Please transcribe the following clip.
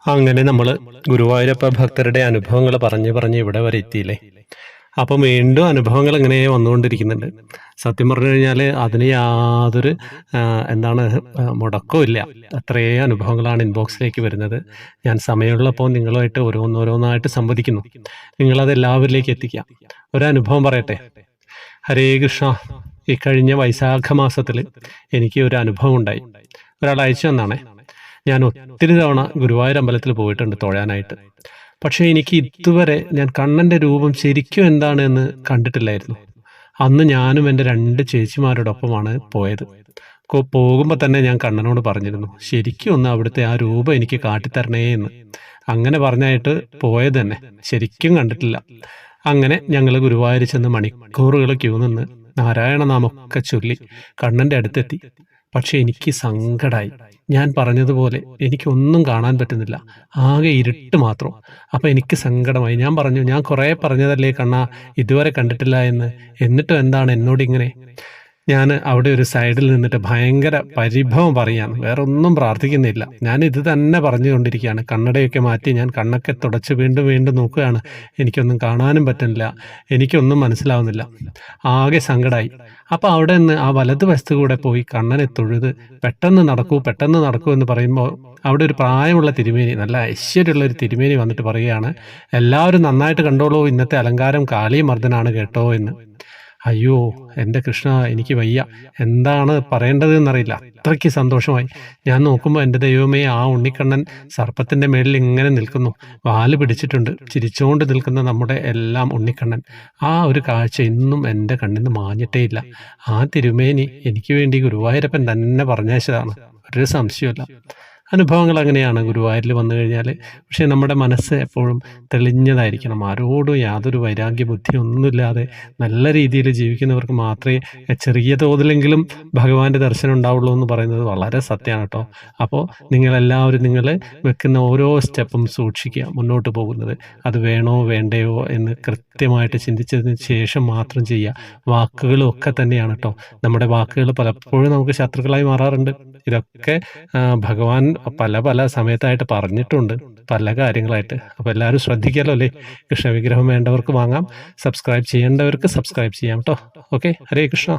അങ്ങനെ നമ്മൾ ഗുരുവായൂരപ്പ ഭക്തരുടെ അനുഭവങ്ങൾ പറഞ്ഞ് പറഞ്ഞ് ഇവിടെ വരെ എത്തിയില്ലേ. അപ്പം വീണ്ടും അനുഭവങ്ങൾ ഇങ്ങനെ വന്നുകൊണ്ടിരിക്കുന്നുണ്ട്. സത്യം പറഞ്ഞു കഴിഞ്ഞാൽ അതിന് യാതൊരു എന്താണ് മുടക്കവും ഇല്ല. അത്രയും അനുഭവങ്ങളാണ് ഇൻബോക്സിലേക്ക് വരുന്നത്. ഞാൻ സമയമുള്ളപ്പോൾ നിങ്ങളുമായിട്ട് ഓരോന്നോരോന്നായിട്ട് സംവദിക്കുന്നു. നിങ്ങളത് എല്ലാവരിലേക്ക് എത്തിക്കുക. ഒരനുഭവം പറയട്ടെ. ഹരേ കൃഷ്ണ. ഈ കഴിഞ്ഞ വൈശാഖ മാസത്തിൽ എനിക്ക് ഒരു അനുഭവം ഉണ്ടായി. ഒരാൾ അയച്ചു തന്നാണേ. ഞാൻ ഒത്തിരി തവണ ഗുരുവായൂർ അമ്പലത്തിൽ പോയിട്ടുണ്ട് തൊഴാനായിട്ട്. പക്ഷേ എനിക്ക് ഇതുവരെ ഞാൻ കണ്ണൻ്റെ രൂപം ശരിക്കും എന്താണ് എന്ന് കണ്ടിട്ടില്ലായിരുന്നു. അന്ന് ഞാനും എൻ്റെ 2 ചേച്ചിമാരോടൊപ്പമാണ് പോയത്. പോകുമ്പോൾ തന്നെ ഞാൻ കണ്ണനോട് പറഞ്ഞിരുന്നു, ശരിക്കും ഒന്ന് അവിടുത്തെ ആ രൂപം എനിക്ക് കാട്ടിത്തരണേ എന്ന്. അങ്ങനെ പറഞ്ഞായിട്ട് പോയത് തന്നെ, ശരിക്കും കണ്ടിട്ടില്ല. അങ്ങനെ ഞങ്ങൾ ഗുരുവായൂർ ചെന്ന് മണിക്കൂറുകൾ ക്യൂ നിന്ന് നാരായണനാമമൊക്കെ ചൊല്ലി കണ്ണൻ്റെ അടുത്തെത്തി. പക്ഷെ എനിക്ക് സങ്കടമായി. ഞാൻ പറഞ്ഞതുപോലെ എനിക്കൊന്നും കാണാൻ പറ്റുന്നില്ല, ആകെ ഇരുട്ട് മാത്രം. അപ്പം എനിക്ക് സങ്കടമായി. ഞാൻ പറഞ്ഞു, ഞാൻ കുറേ പറഞ്ഞതല്ലേ കണ്ണാ ഇതുവരെ കണ്ടിട്ടില്ല എന്ന്, എന്നിട്ടും എന്താണ് എന്നോടിങ്ങനെ? ഞാൻ അവിടെ ഒരു സൈഡിൽ നിന്നിട്ട് ഭയങ്കര പരിഭവം പറയാൻ, വേറെ ഒന്നും പ്രാർത്ഥിക്കുന്നില്ല. ഞാൻ ഇത് തന്നെ പറഞ്ഞുകൊണ്ടിരിക്കുകയാണ്. കണ്ണടയൊക്കെ മാറ്റി ഞാൻ കണ്ണൊക്കെ തുടച്ച് വീണ്ടും വീണ്ടും നോക്കുകയാണ്. എനിക്കൊന്നും കാണാനും പറ്റുന്നില്ല, എനിക്കൊന്നും മനസ്സിലാവുന്നില്ല. ആകെ സങ്കടമായി. അപ്പോൾ അവിടെ നിന്ന് ആ വലതുവശത്ത് കൂടെ പോയി കണ്ണനെ തൊഴുത് പെട്ടെന്ന് നടക്കൂ എന്ന് പറയുമ്പോൾ അവിടെ ഒരു പ്രായമുള്ള തിരുമേനി, നല്ല ഐശ്വര്യമുള്ള ഒരു തിരുമേനി വന്നിട്ട് പറയുകയാണ്, എല്ലാവരും നന്നായിട്ട് കണ്ടോളൂ, ഇന്നത്തെ അലങ്കാരം കാളിമർദ്ദനാണ് കേട്ടോ എന്ന്. അയ്യോ എൻ്റെ കൃഷ്ണ, എനിക്ക് വയ്യ, എന്താണ് പറയേണ്ടതെന്നറിയില്ല. അത്രയ്ക്ക് സന്തോഷമായി. ഞാൻ നോക്കുമ്പോൾ എൻ്റെ ദൈവമേ, ആ ഉണ്ണിക്കണ്ണൻ സർപ്പത്തിൻ്റെ മേളിൽ ഇങ്ങനെ നിൽക്കുന്നു, വാല് പിടിച്ചിട്ടുണ്ട്, ചിരിച്ചുകൊണ്ട് നിൽക്കുന്ന നമ്മുടെ എല്ലാം ഉണ്ണിക്കണ്ണൻ. ആ ഒരു കാഴ്ച ഇന്നും എൻ്റെ കണ്ണിൽ നിന്ന് മാഞ്ഞിട്ടേ ഇല്ല. ആ തിരുമേനി എനിക്ക് വേണ്ടി ഗുരുവായൂരപ്പൻ തന്നെ പറഞ്ഞയച്ചതാണ്, ഒരു സംശയമില്ല. അനുഭവങ്ങൾ അങ്ങനെയാണ് ഗുരുവായൂരിൽ വന്നു കഴിഞ്ഞാൽ. പക്ഷേ നമ്മുടെ മനസ്സ് എപ്പോഴും തെളിഞ്ഞതായിരിക്കണം. ആരോടും യാതൊരു വൈരാഗ്യ ബുദ്ധി ഒന്നുമില്ലാതെ നല്ല രീതിയിൽ ജീവിക്കുന്നവർക്ക് മാത്രമേ ചെറിയ തോതിലെങ്കിലും ഭഗവാന്റെ ദർശനം ഉണ്ടാവുള്ളൂ എന്ന് പറയുന്നത് വളരെ സത്യമാണ് കേട്ടോ. അപ്പോൾ നിങ്ങളെല്ലാവരും നിങ്ങൾ വെക്കുന്ന ഓരോ സ്റ്റെപ്പും സൂക്ഷിക്കുക. മുന്നോട്ട് പോകുന്നത് അത് വേണോ വേണ്ടയോ എന്ന് കൃത്യമായിട്ട് ചിന്തിച്ചതിന് ശേഷം മാത്രം ചെയ്യുക. വാക്കുകളും ഒക്കെ തന്നെയാണ് കേട്ടോ. നമ്മുടെ വാക്കുകൾ പലപ്പോഴും നമുക്ക് ശത്രുക്കളായി മാറാറുണ്ട്. ഇതൊക്കെ ഭഗവാൻ പല പല സമയത്തായിട്ട് പറഞ്ഞിട്ടുണ്ട്, പല കാര്യങ്ങളായിട്ട്. അപ്പോൾ എല്ലാവരും ശ്രദ്ധിക്കാമല്ലോ അല്ലേ. കൃഷ്ണവിഗ്രഹം വേണ്ടവർക്ക് വാങ്ങാം, സബ്സ്ക്രൈബ് ചെയ്യേണ്ടവർക്ക് സബ്സ്ക്രൈബ് ചെയ്യാം കേട്ടോ. ഓക്കെ, ഹരേ കൃഷ്ണ.